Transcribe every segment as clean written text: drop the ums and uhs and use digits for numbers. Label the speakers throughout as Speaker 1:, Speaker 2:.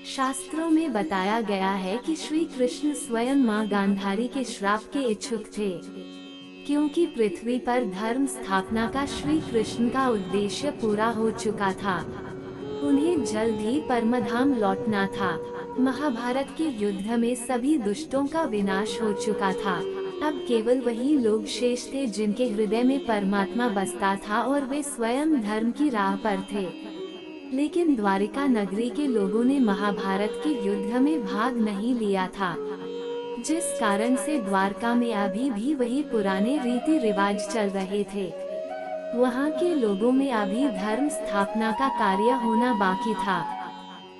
Speaker 1: शास्त्रों में बताया गया है कि श्री कृष्ण स्वयं मां गांधारी के श्राप के इच्छुक थे, क्योंकि पृथ्वी पर धर्म स्थापना का श्री कृष्ण का उद्देश्य पूरा हो चुका था। उन्हें जल्द ही परमधाम लौटना था। महाभारत के युद्ध में सभी दुष्टों का विनाश हो चुका था। अब केवल वही लोग शेष थे जिनके हृदय में परमात्मा बसता था और वे स्वयं धर्म की राह पर थे। लेकिन द्वारिका नगरी के लोगों ने महाभारत के युद्ध में भाग नहीं लिया था, जिस कारण से द्वारका में अभी भी वही पुराने रीति रिवाज चल रहे थे। वहाँ के लोगों में अभी धर्म स्थापना का कार्य होना बाकी था।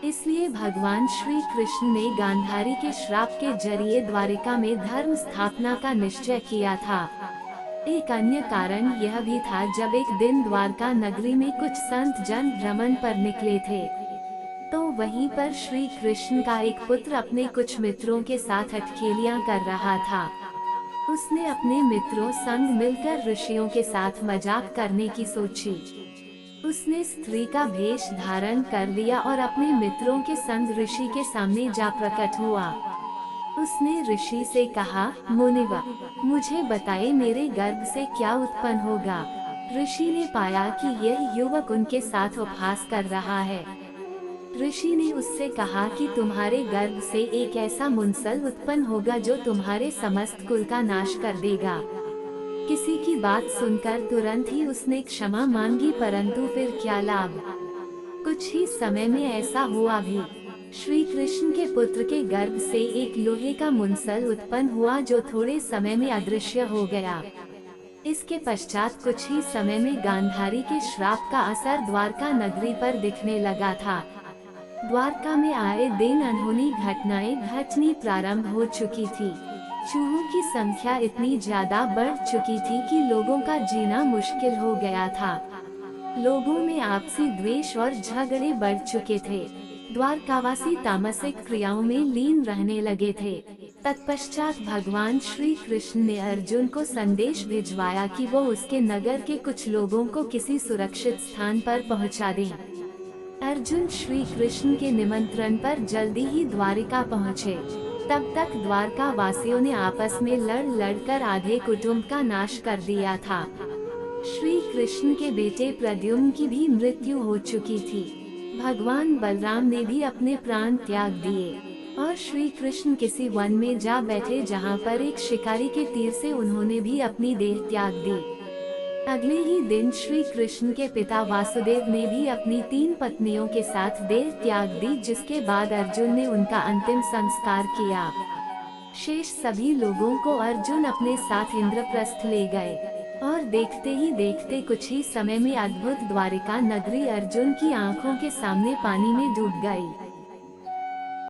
Speaker 1: इसलिए भगवान श्री कृष्ण ने गांधारी के श्राप के जरिए द्वारिका में धर्म स्थापना का निश्चय किया था। एक अन्य कारण यह भी था, जब एक दिन द्वारका नगरी में कुछ संत जन भ्रमण पर निकले थे, तो वहीं पर श्री कृष्ण का एक पुत्र अपने कुछ मित्रों के साथ अटखेलियां कर रहा था। उसने अपने मित्रों संग मिलकर ऋषियों के साथ मजाक करने की सोची। उसने स्त्री का वेश धारण कर लिया और अपने मित्रों के संग ऋषि के सामने जा प्रकट हुआ। उसने ऋषि से कहा, मुनिवर, मुझे बताए मेरे गर्भ से क्या उत्पन्न होगा। ऋषि ने पाया कि यह युवक उनके साथ उपहास कर रहा है। ऋषि ने उससे कहा कि तुम्हारे गर्भ से एक ऐसा मुंसल उत्पन्न होगा जो तुम्हारे समस्त कुल का नाश कर देगा। किसी की बात सुनकर तुरंत ही उसने क्षमा मांगी, परंतु फिर क्या लाभ। कुछ ही समय में ऐसा हुआ भी। श्री कृष्ण के पुत्र के गर्भ से एक लोहे का मुंसल उत्पन्न हुआ जो थोड़े समय में अदृश्य हो गया। इसके पश्चात कुछ ही समय में गांधारी के श्राप का असर द्वारका नगरी पर दिखने लगा था। द्वारका में आए दिन अनहोनी घटनाएं घटनी प्रारंभ हो चुकी थी। चूहों की संख्या इतनी ज्यादा बढ़ चुकी थी कि लोगों का जीना मुश्किल हो गया था। लोगों में आपसी द्वेष और झगड़े बढ़ चुके थे। द्वारकावासी तामसिक क्रियाओं में लीन रहने लगे थे। तत्पश्चात भगवान श्री कृष्ण ने अर्जुन को संदेश भिजवाया कि वो उसके नगर के कुछ लोगों को किसी सुरक्षित स्थान पर पहुंचा दें। अर्जुन श्री कृष्ण के निमंत्रण पर जल्दी ही द्वारिका पहुंचे। तब तक द्वारका वासियों ने आपस में लड़कर आधे कुटुंब का नाश कर दिया था। श्री कृष्ण के बेटे प्रद्युम्न की भी मृत्यु हो चुकी थी। भगवान बलराम ने भी अपने प्राण त्याग दिए और श्री कृष्ण किसी वन में जा बैठे, जहां पर एक शिकारी के तीर से उन्होंने भी अपनी देह त्याग दी। अगले ही दिन श्री कृष्ण के पिता वासुदेव ने भी अपनी 3 पत्नियों के साथ देह त्याग दी, जिसके बाद अर्जुन ने उनका अंतिम संस्कार किया। शेष सभी लोगों को अर्जुन अपने साथ इंद्रप्रस्थ ले गए और देखते ही देखते कुछ ही समय में अद्भुत द्वारिका नगरी अर्जुन की आंखों के सामने पानी में डूब गई।